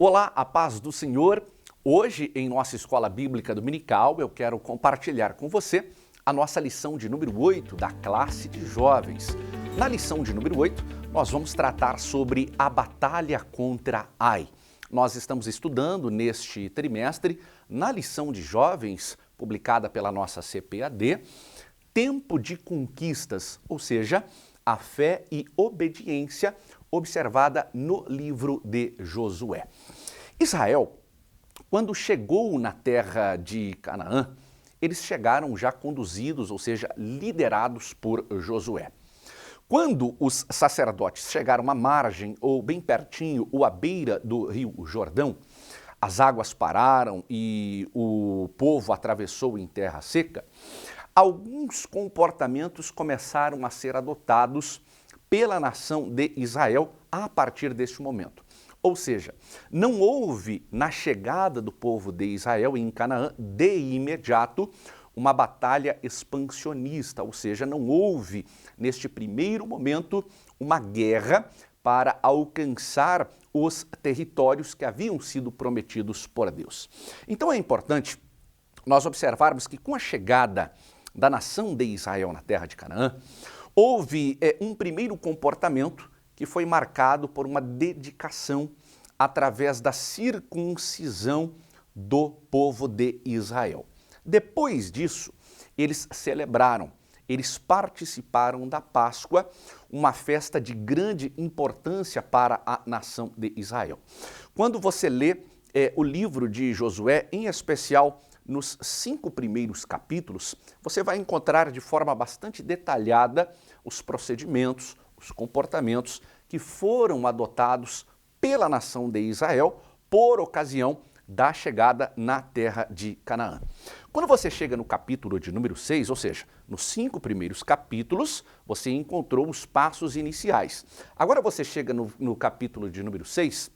Olá, a paz do Senhor. Hoje, em nossa Escola Bíblica Dominical, eu quero compartilhar com você a nossa lição de número 8 da classe de jovens. Na lição de número 8, nós vamos tratar sobre a batalha contra Ai. Nós estamos estudando neste trimestre, na lição de jovens, publicada pela nossa CPAD, Tempo de Conquistas, ou seja, a fé e obediência observada no livro de Josué. Israel, quando chegou na terra de Canaã, eles chegaram já conduzidos, ou seja, liderados por Josué. Quando os sacerdotes chegaram à margem, ou bem pertinho, ou à beira do rio Jordão, as águas pararam e o povo atravessou em terra seca, alguns comportamentos começaram a ser adotados pela nação de Israel a partir deste momento. Ou seja, não houve na chegada do povo de Israel em Canaã, de imediato, uma batalha expansionista, ou seja, não houve neste primeiro momento uma guerra para alcançar os territórios que haviam sido prometidos por Deus. Então é importante nós observarmos que com a chegada da nação de Israel na terra de Canaã, houve um primeiro comportamento que foi marcado por uma dedicação através da circuncisão do povo de Israel. Depois disso, eles celebraram, eles participaram da Páscoa, uma festa de grande importância para a nação de Israel. Quando você lê o livro de Josué, em especial nos 5 primeiros capítulos, você vai encontrar de forma bastante detalhada os procedimentos, os comportamentos que foram adotados pela nação de Israel por ocasião da chegada na terra de Canaã. Quando você chega no capítulo de número 6, ou seja, nos 5 primeiros capítulos, você encontrou os passos iniciais. Agora você chega no capítulo de número 6,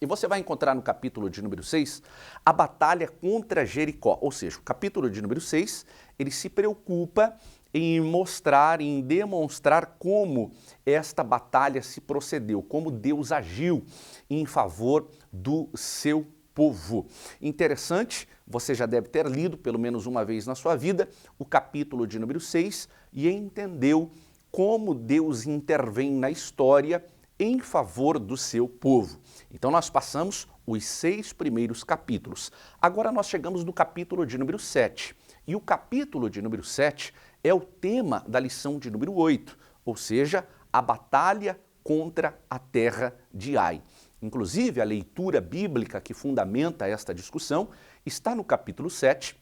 e você vai encontrar no capítulo de número 6 a batalha contra Jericó. Ou seja, o capítulo de número 6, ele se preocupa em mostrar, em demonstrar como esta batalha se procedeu, como Deus agiu em favor do seu povo. Interessante, você já deve ter lido pelo menos uma vez na sua vida o capítulo de número 6 e entendeu como Deus intervém na história em favor do seu povo. Então nós passamos os 6 primeiros capítulos. Agora nós chegamos no capítulo de número 7. E o capítulo de número 7 é o tema da lição de número 8, ou seja, a batalha contra a terra de Ai. Inclusive, a leitura bíblica que fundamenta esta discussão está no capítulo 7,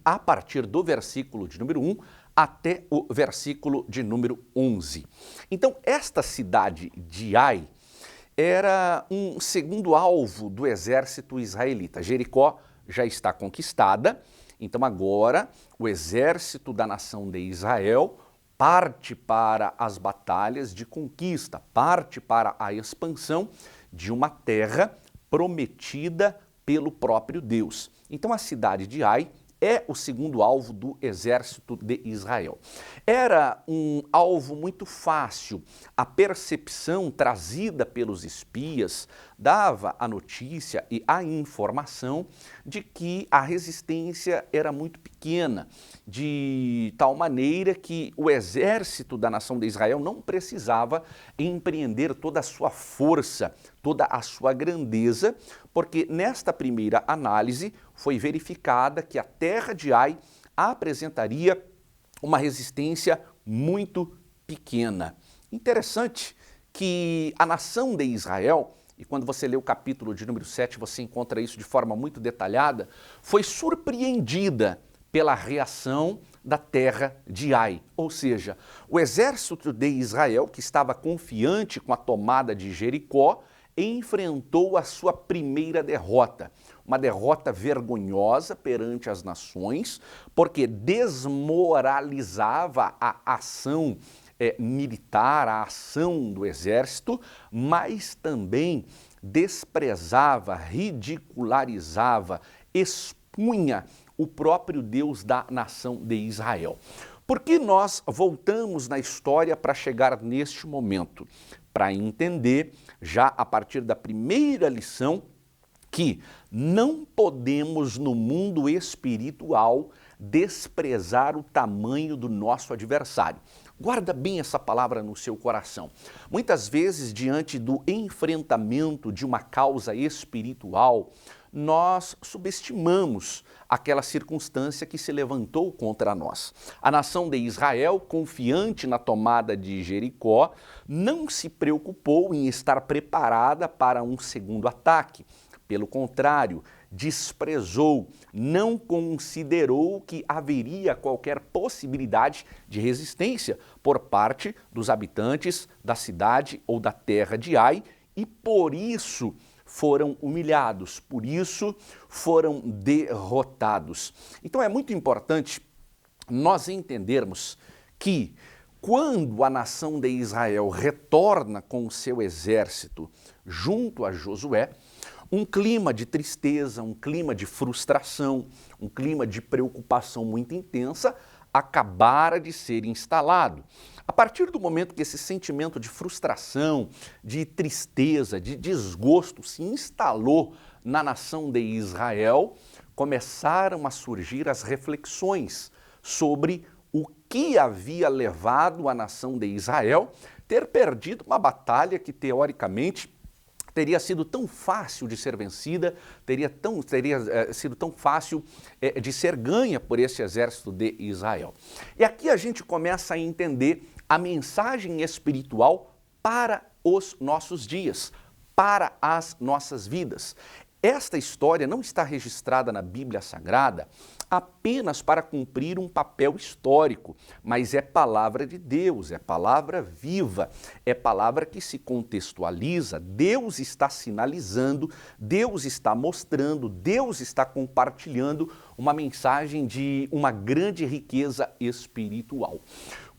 a partir do versículo de número 1 até o versículo de número 11. Então, esta cidade de Ai era um segundo alvo do exército israelita. Jericó já está conquistada, então agora o exército da nação de Israel parte para as batalhas de conquista, parte para a expansão de uma terra prometida pelo próprio Deus. Então a cidade de Ai é o segundo alvo do exército de Israel. Era um alvo muito fácil. A percepção trazida pelos espias dava a notícia e a informação de que a resistência era muito pequena, de tal maneira que o exército da nação de Israel não precisava empreender toda a sua força, toda a sua grandeza, porque nesta primeira análise foi verificada que a terra de Ai apresentaria uma resistência muito pequena. Interessante que a nação de Israel, e quando você lê o capítulo de número 7, você encontra isso de forma muito detalhada, foi surpreendida pela reação da terra de Ai. Ou seja, o exército de Israel, que estava confiante com a tomada de Jericó, enfrentou a sua primeira derrota. Uma derrota vergonhosa perante as nações, porque desmoralizava a ação militar, a ação do exército, mas também desprezava, ridicularizava, expunha o próprio Deus da nação de Israel. Por que nós voltamos na história para chegar neste momento? Para entender, já a partir da primeira lição, que não podemos no mundo espiritual desprezar o tamanho do nosso adversário. Guarda bem essa palavra no seu coração. Muitas vezes, diante do enfrentamento de uma causa espiritual, nós subestimamos aquela circunstância que se levantou contra nós. A nação de Israel, confiante na tomada de Jericó, não se preocupou em estar preparada para um segundo ataque. Pelo contrário, desprezou, não considerou que haveria qualquer possibilidade de resistência por parte dos habitantes da cidade ou da terra de Ai, e por isso foram humilhados, por isso foram derrotados. Então é muito importante nós entendermos que quando a nação de Israel retorna com o seu exército junto a Josué, um clima de tristeza, um clima de frustração, um clima de preocupação muito intensa acabara de ser instalado. A partir do momento que esse sentimento de frustração, de tristeza, de desgosto se instalou na nação de Israel, começaram a surgir as reflexões sobre o que havia levado a nação de Israel ter perdido uma batalha que, teoricamente, teria sido tão fácil de ser vencida, teria sido tão fácil de ser ganha por esse exército de Israel. E aqui a gente começa a entender a mensagem espiritual para os nossos dias, para as nossas vidas. Esta história não está registrada na Bíblia Sagrada apenas para cumprir um papel histórico, mas é palavra de Deus, é palavra viva, é palavra que se contextualiza. Deus está sinalizando, Deus está mostrando, Deus está compartilhando uma mensagem de uma grande riqueza espiritual.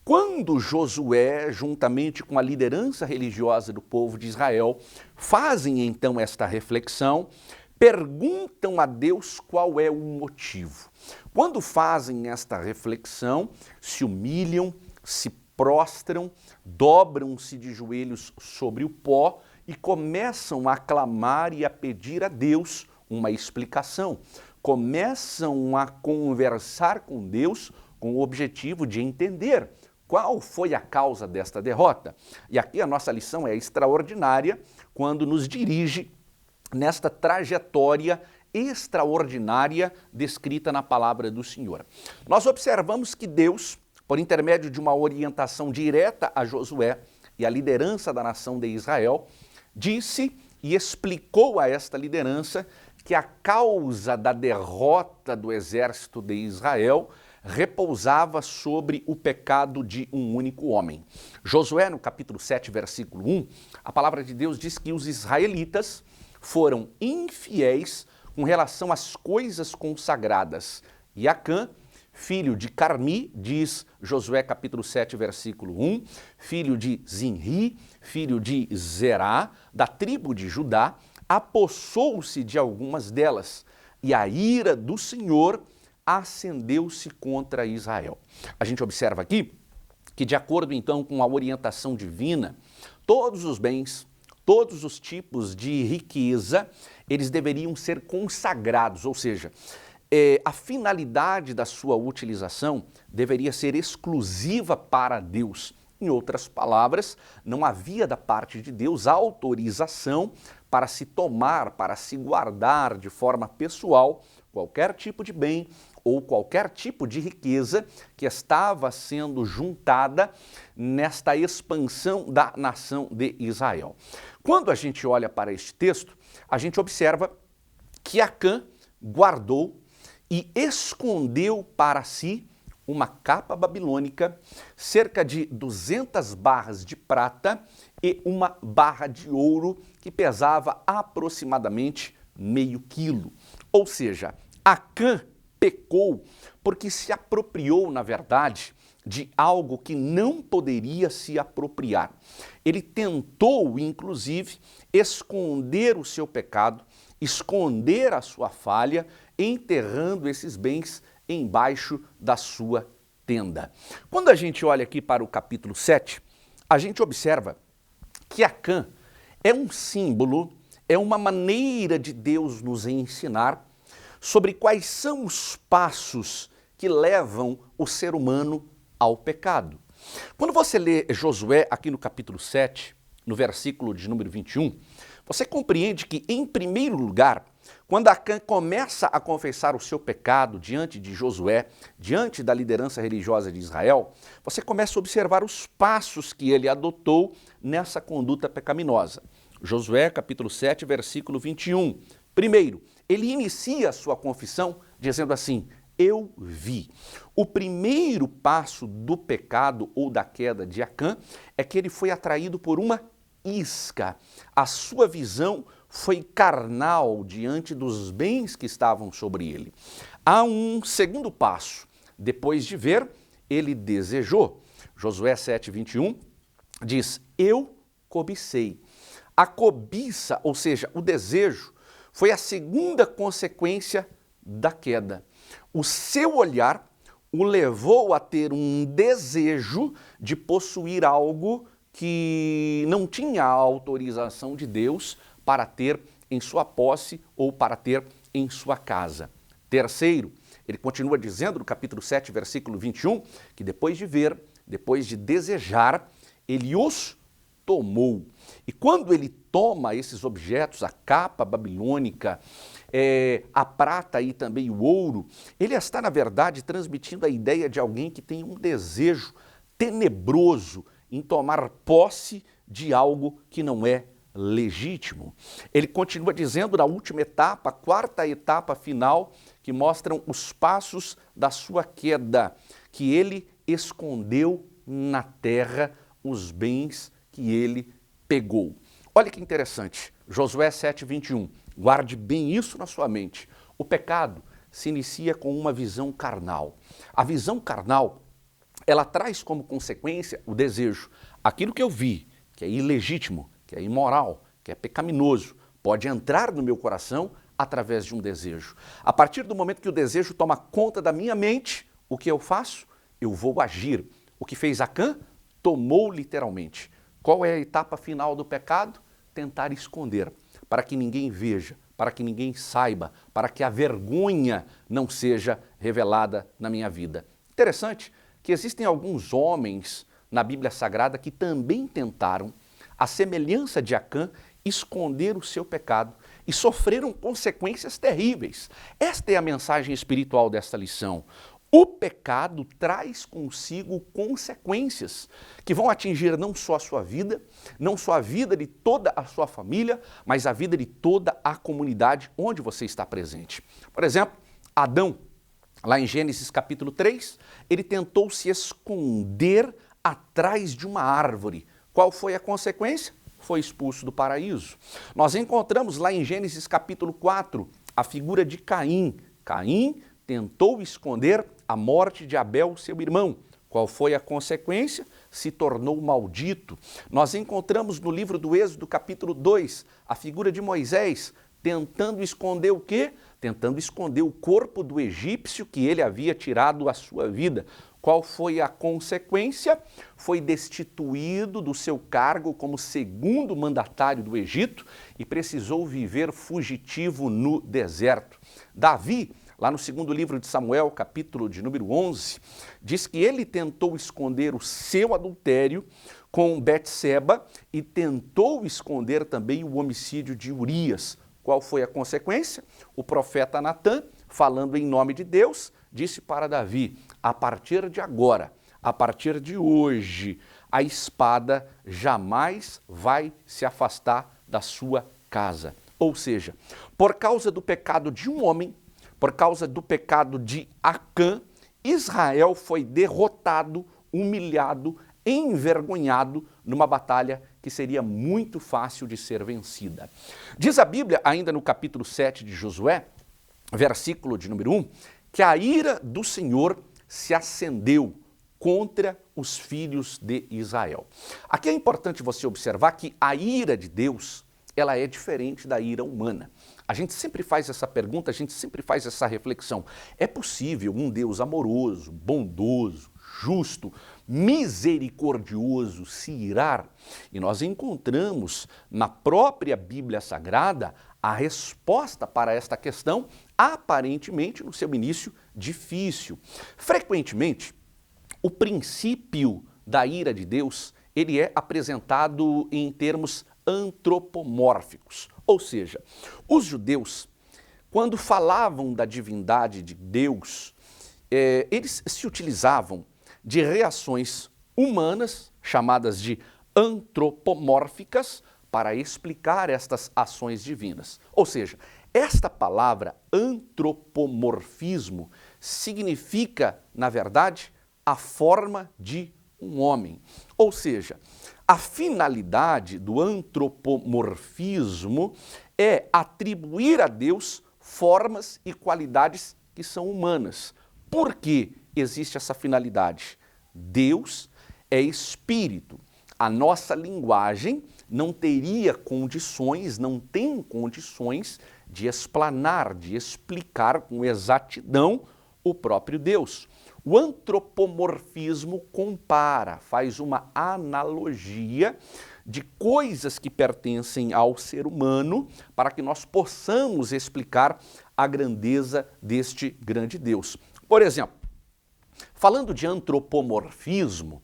Quando Josué, juntamente com a liderança religiosa do povo de Israel, fazem então esta reflexão, perguntam a Deus qual é o motivo. Quando fazem esta reflexão, se humilham, se prostram, dobram-se de joelhos sobre o pó e começam a clamar e a pedir a Deus uma explicação. Começam a conversar com Deus com o objetivo de entender qual foi a causa desta derrota. E aqui a nossa lição é extraordinária quando nos dirige nesta trajetória extraordinária descrita na palavra do Senhor. Nós observamos que Deus, por intermédio de uma orientação direta a Josué e a liderança da nação de Israel, disse e explicou a esta liderança que a causa da derrota do exército de Israel repousava sobre o pecado de um único homem. Josué, no capítulo 7, versículo 1, a palavra de Deus diz que os israelitas foram infiéis com relação às coisas consagradas. E Acã, filho de Carmi, diz Josué capítulo 7, versículo 1, filho de Zinri, filho de Zerá, da tribo de Judá, apossou-se de algumas delas, e a ira do Senhor acendeu-se contra Israel. A gente observa aqui que, de acordo então com a orientação divina, todos os bens, todos os tipos de riqueza, eles deveriam ser consagrados, ou seja, a finalidade da sua utilização deveria ser exclusiva para Deus. Em outras palavras, não havia da parte de Deus autorização para se tomar, para se guardar de forma pessoal qualquer tipo de bem ou qualquer tipo de riqueza que estava sendo juntada nesta expansão da nação de Israel. Quando a gente olha para este texto, a gente observa que Acã guardou e escondeu para si uma capa babilônica, cerca de 200 barras de prata e uma barra de ouro que pesava aproximadamente meio quilo. Ou seja, Acã pecou porque se apropriou, na verdade, de algo que não poderia se apropriar. Ele tentou, inclusive, esconder o seu pecado, esconder a sua falha, enterrando esses bens embaixo da sua tenda. Quando a gente olha aqui para o capítulo 7, a gente observa que Acã é um símbolo, é uma maneira de Deus nos ensinar sobre quais são os passos que levam o ser humano ao pecado. Quando você lê Josué aqui no capítulo 7, no versículo de número 21, você compreende que, em primeiro lugar, quando Acã começa a confessar o seu pecado diante de Josué, diante da liderança religiosa de Israel, você começa a observar os passos que ele adotou nessa conduta pecaminosa. Josué, capítulo 7, versículo 21. Primeiro, ele inicia a sua confissão dizendo assim: eu vi. O primeiro passo do pecado ou da queda de Acã é que ele foi atraído por uma isca. A sua visão foi carnal diante dos bens que estavam sobre ele. Há um segundo passo. Depois de ver, ele desejou. Josué 7, 21 diz: eu cobicei. A cobiça, ou seja, o desejo, foi a segunda consequência da queda. O seu olhar o levou a ter um desejo de possuir algo que não tinha a autorização de Deus para ter em sua posse ou para ter em sua casa. Terceiro, ele continua dizendo no capítulo 7, versículo 21, que depois de ver, depois de desejar, ele os tomou. E quando ele toma esses objetos, a capa babilônica, a prata e também o ouro, ele está, na verdade, transmitindo a ideia de alguém que tem um desejo tenebroso em tomar posse de algo que não é legítimo. Ele continua dizendo na última etapa, a quarta etapa final, que mostram os passos da sua queda, que ele escondeu na terra os bens que ele pegou. Olha que interessante, Josué 7, 21, guarde bem isso na sua mente. O pecado se inicia com uma visão carnal. A visão carnal, ela traz como consequência o desejo. Aquilo que eu vi, que é ilegítimo, que é imoral, que é pecaminoso, pode entrar no meu coração através de um desejo. A partir do momento que o desejo toma conta da minha mente, o que eu faço? Eu vou agir. O que fez Acã? Tomou literalmente. Qual é a etapa final do pecado? Tentar esconder, para que ninguém veja, para que ninguém saiba, para que a vergonha não seja revelada na minha vida. Interessante que existem alguns homens na Bíblia Sagrada que também tentaram, à semelhança de Acã, esconder o seu pecado e sofreram consequências terríveis. Esta é a mensagem espiritual desta lição. O pecado traz consigo consequências que vão atingir não só a sua vida, não só a vida de toda a sua família, mas a vida de toda a comunidade onde você está presente. Por exemplo, Adão, lá em Gênesis capítulo 3, ele tentou se esconder atrás de uma árvore. Qual foi a consequência? Foi expulso do paraíso. Nós encontramos lá em Gênesis capítulo 4 a figura de Caim. Caim tentou esconder a morte de Abel, seu irmão. Qual foi a consequência? Se tornou maldito. Nós encontramos no livro do Êxodo, capítulo 2, a figura de Moisés, tentando esconder o quê? Tentando esconder o corpo do egípcio que ele havia tirado a sua vida. Qual foi a consequência? Foi destituído do seu cargo como segundo mandatário do Egito e precisou viver fugitivo no deserto. Davi, lá no segundo livro de Samuel, capítulo de número 11, diz que ele tentou esconder o seu adultério com Betseba e tentou esconder também o homicídio de Urias. Qual foi a consequência? O profeta Natã, falando em nome de Deus, disse para Davi: a partir de agora, a partir de hoje, a espada jamais vai se afastar da sua casa. Ou seja, por causa do pecado de um homem, por causa do pecado de Acã, Israel foi derrotado, humilhado, envergonhado numa batalha que seria muito fácil de ser vencida. Diz a Bíblia, ainda no capítulo 7 de Josué, versículo de número 1, que a ira do Senhor se acendeu contra os filhos de Israel. Aqui é importante você observar que a ira de Deus, ela é diferente da ira humana. A gente sempre faz essa pergunta, a gente sempre faz essa reflexão. É possível um Deus amoroso, bondoso, justo, misericordioso se irar? E nós encontramos na própria Bíblia Sagrada a resposta para esta questão, aparentemente no seu início difícil. Frequentemente, o princípio da ira de Deus, ele é apresentado em termos antropomórficos, ou seja, os judeus, quando falavam da divindade de Deus, eles se utilizavam de reações humanas, chamadas de antropomórficas, para explicar estas ações divinas. Ou seja, esta palavra antropomorfismo significa, na verdade, a forma de um homem. Ou seja, a finalidade do antropomorfismo é atribuir a Deus formas e qualidades que são humanas. Por que existe essa finalidade? Deus é espírito. A nossa linguagem não teria condições, não tem condições de explanar, de explicar com exatidão o próprio Deus. O antropomorfismo compara, faz uma analogia de coisas que pertencem ao ser humano para que nós possamos explicar a grandeza deste grande Deus. Por exemplo, falando de antropomorfismo,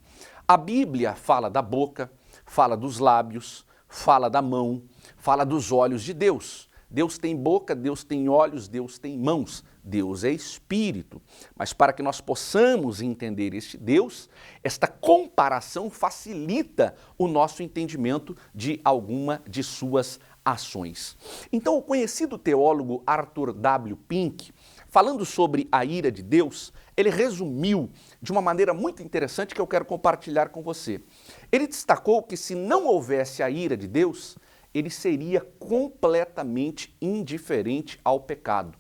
a Bíblia fala da boca, fala dos lábios, fala da mão, fala dos olhos de Deus. Deus tem boca, Deus tem olhos, Deus tem mãos. Deus é espírito. Mas para que nós possamos entender este Deus, esta comparação facilita o nosso entendimento de alguma de suas ações. Então, o conhecido teólogo Arthur W. Pink, falando sobre a ira de Deus, ele resumiu de uma maneira muito interessante que eu quero compartilhar com você. Ele destacou que se não houvesse a ira de Deus, ele seria completamente indiferente ao pecado.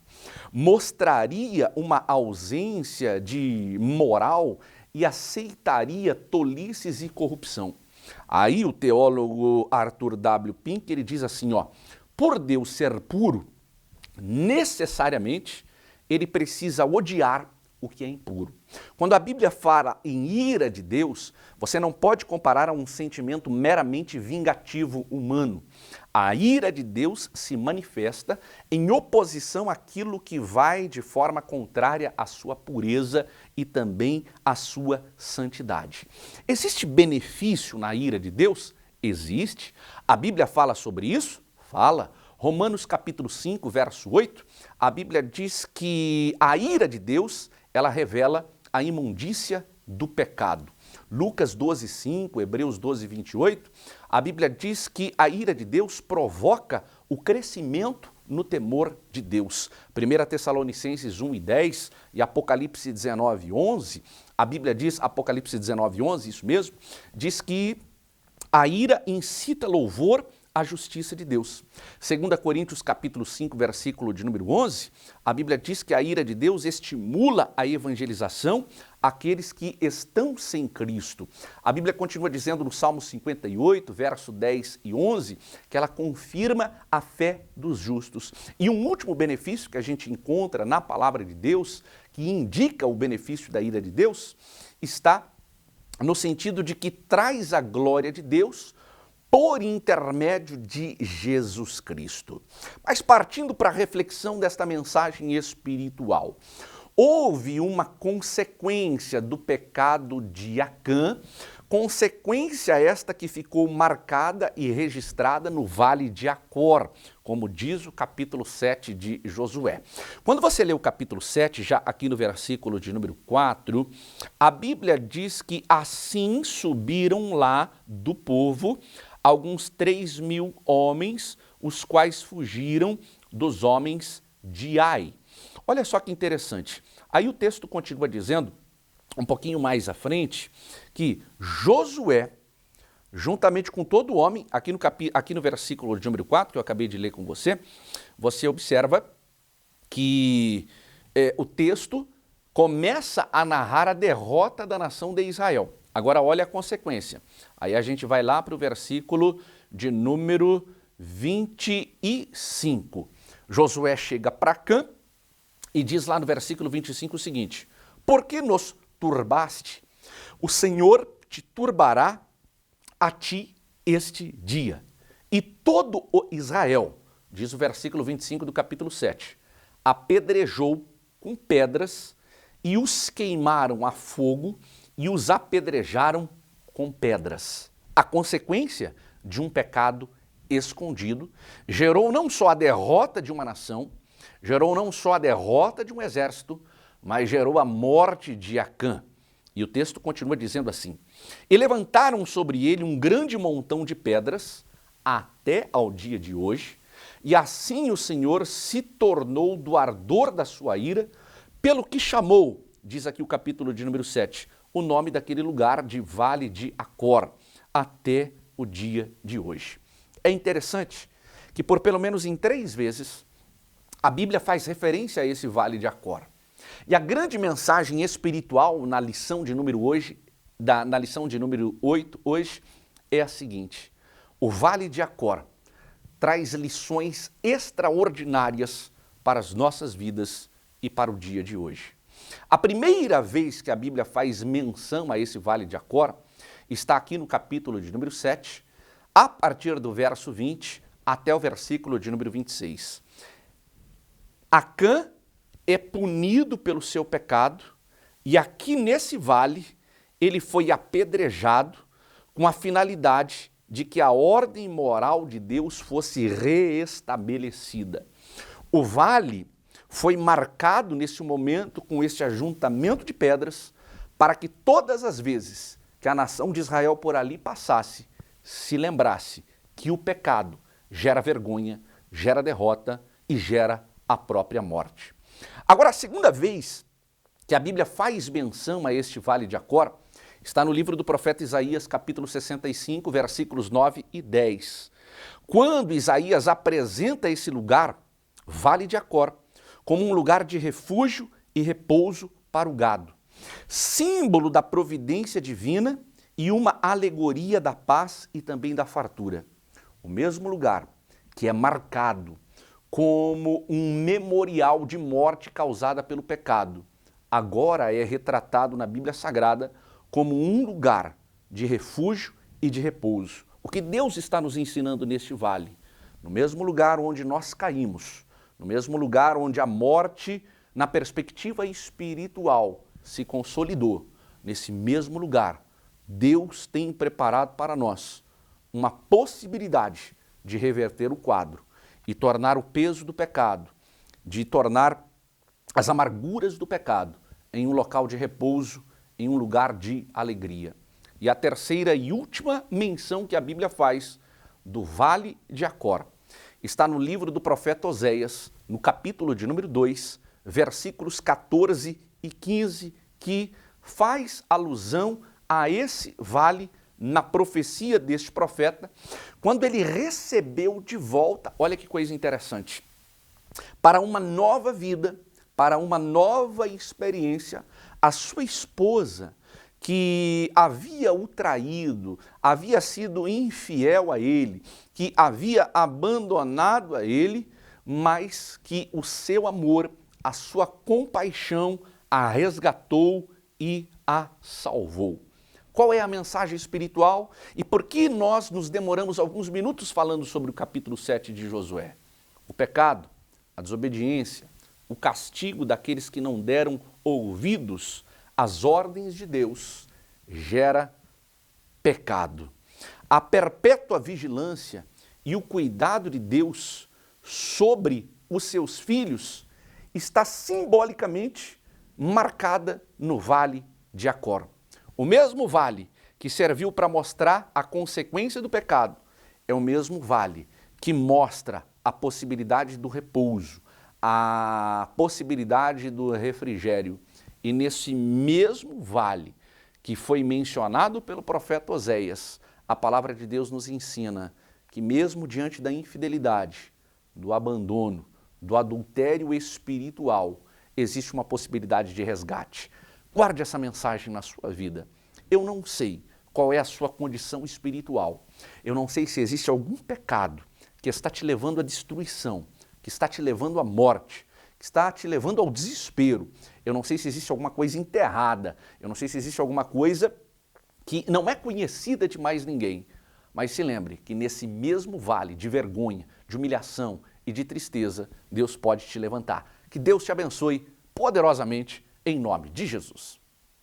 Mostraria uma ausência de moral e aceitaria tolices e corrupção. Aí o teólogo Arthur W. Pink, ele diz assim, por Deus ser puro, necessariamente ele precisa odiar o que é impuro. Quando a Bíblia fala em ira de Deus, você não pode comparar a um sentimento meramente vingativo humano. A ira de Deus se manifesta em oposição àquilo que vai de forma contrária à sua pureza e também à sua santidade. Existe benefício na ira de Deus? Existe. A Bíblia fala sobre isso? Fala. Romanos capítulo 5, verso 8, a Bíblia diz que a ira de Deus, ela revela a imundícia do pecado. Lucas 12, 5, Hebreus 12, 28, a Bíblia diz que a ira de Deus provoca o crescimento no temor de Deus. 1 Tessalonicenses 1 e 10 e Apocalipse 19, 11, a Bíblia diz, Apocalipse 19, 11, isso mesmo, diz que a ira incita louvor à justiça de Deus. 2 Coríntios capítulo 5, versículo de número 11, a Bíblia diz que a ira de Deus estimula a evangelização àqueles que estão sem Cristo. A Bíblia continua dizendo no Salmo 58, verso 10 e 11, que ela confirma a fé dos justos. E um último benefício que a gente encontra na palavra de Deus, que indica o benefício da ira de Deus, está no sentido de que traz a glória de Deus por intermédio de Jesus Cristo. Mas partindo para a reflexão desta mensagem espiritual, houve uma consequência do pecado de Acã, consequência esta que ficou marcada e registrada no Vale de Acor, como diz o capítulo 7 de Josué. Quando você lê o capítulo 7, já aqui no versículo de número 4, a Bíblia diz que assim subiram lá do povo alguns 3.000 homens, os quais fugiram dos homens de Ai. Olha só que interessante. Aí o texto continua dizendo, um pouquinho mais à frente, que Josué, juntamente com todo homem, aqui no versículo de número 4, que eu acabei de ler com você, você observa que o texto começa a narrar a derrota da nação de Israel. Agora olha a consequência. Aí a gente vai lá para o versículo de número 25. Josué chega para Acã e diz lá no versículo 25 o seguinte: por que nos turbaste? O Senhor te turbará a ti este dia. E todo o Israel, diz o versículo 25 do capítulo 7, apedrejou com pedras e os queimaram a fogo e os apedrejaram com pedras. A consequência de um pecado escondido gerou não só a derrota de uma nação, gerou não só a derrota de um exército, mas gerou a morte de Acã. E o texto continua dizendo assim: e levantaram sobre ele um grande montão de pedras, até ao dia de hoje, e assim o Senhor se tornou do ardor da sua ira, pelo que chamou, diz aqui o capítulo de número 7, o nome daquele lugar de Vale de Acor, até o dia de hoje. É interessante que por pelo menos em 3 vezes a Bíblia faz referência a esse Vale de Acor. E a grande mensagem espiritual na lição de número 8 hoje é a seguinte: o Vale de Acor traz lições extraordinárias para as nossas vidas e para o dia de hoje. A primeira vez que a Bíblia faz menção a esse Vale de Acor está aqui no capítulo de número 7, a partir do verso 20 até o versículo de número 26. Acã é punido pelo seu pecado e aqui nesse vale ele foi apedrejado com a finalidade de que a ordem moral de Deus fosse reestabelecida. O vale foi marcado nesse momento com este ajuntamento de pedras para que todas as vezes que a nação de Israel por ali passasse, se lembrasse que o pecado gera vergonha, gera derrota e gera a própria morte. Agora, a segunda vez que a Bíblia faz menção a este Vale de Acor está no livro do profeta Isaías, capítulo 65, versículos 9 e 10. Quando Isaías apresenta esse lugar, Vale de Acor, como um lugar de refúgio e repouso para o gado, símbolo da providência divina e uma alegoria da paz e também da fartura. O mesmo lugar que é marcado como um memorial de morte causada pelo pecado, agora é retratado na Bíblia Sagrada como um lugar de refúgio e de repouso. O que Deus está nos ensinando neste vale? No mesmo lugar onde nós caímos, no mesmo lugar onde a morte, na perspectiva espiritual, se consolidou, nesse mesmo lugar, Deus tem preparado para nós uma possibilidade de reverter o quadro e tornar o peso do pecado, de tornar as amarguras do pecado em um local de repouso, em um lugar de alegria. E a terceira e última menção que a Bíblia faz do Vale de Acor está no livro do profeta Oséias, no capítulo de número 2, versículos 14 e 15, que faz alusão a esse vale na profecia deste profeta, quando ele recebeu de volta, olha que coisa interessante, para uma nova vida, para uma nova experiência, a sua esposa, que havia o traído, havia sido infiel a ele, que havia abandonado a ele, mas que o seu amor, a sua compaixão a resgatou e a salvou. Qual é a mensagem espiritual e por que nós nos demoramos alguns minutos falando sobre o capítulo 7 de Josué? O pecado, a desobediência, o castigo daqueles que não deram ouvidos às ordens de Deus gera pecado. A perpétua vigilância e o cuidado de Deus sobre os seus filhos está simbolicamente marcada no Vale de Acor. O mesmo vale que serviu para mostrar a consequência do pecado é o mesmo vale que mostra a possibilidade do repouso, a possibilidade do refrigério. E nesse mesmo vale que foi mencionado pelo profeta Oséias, a palavra de Deus nos ensina que mesmo diante da infidelidade, do abandono, do adultério espiritual, existe uma possibilidade de resgate. Guarde essa mensagem na sua vida. Eu não sei qual é a sua condição espiritual. Eu não sei se existe algum pecado que está te levando à destruição, que está te levando à morte, que está te levando ao desespero. Eu não sei se existe alguma coisa enterrada. Eu não sei se existe alguma coisa que não é conhecida de mais ninguém. Mas se lembre que nesse mesmo vale de vergonha, de humilhação e de tristeza, Deus pode te levantar. Que Deus te abençoe poderosamente em nome de Jesus.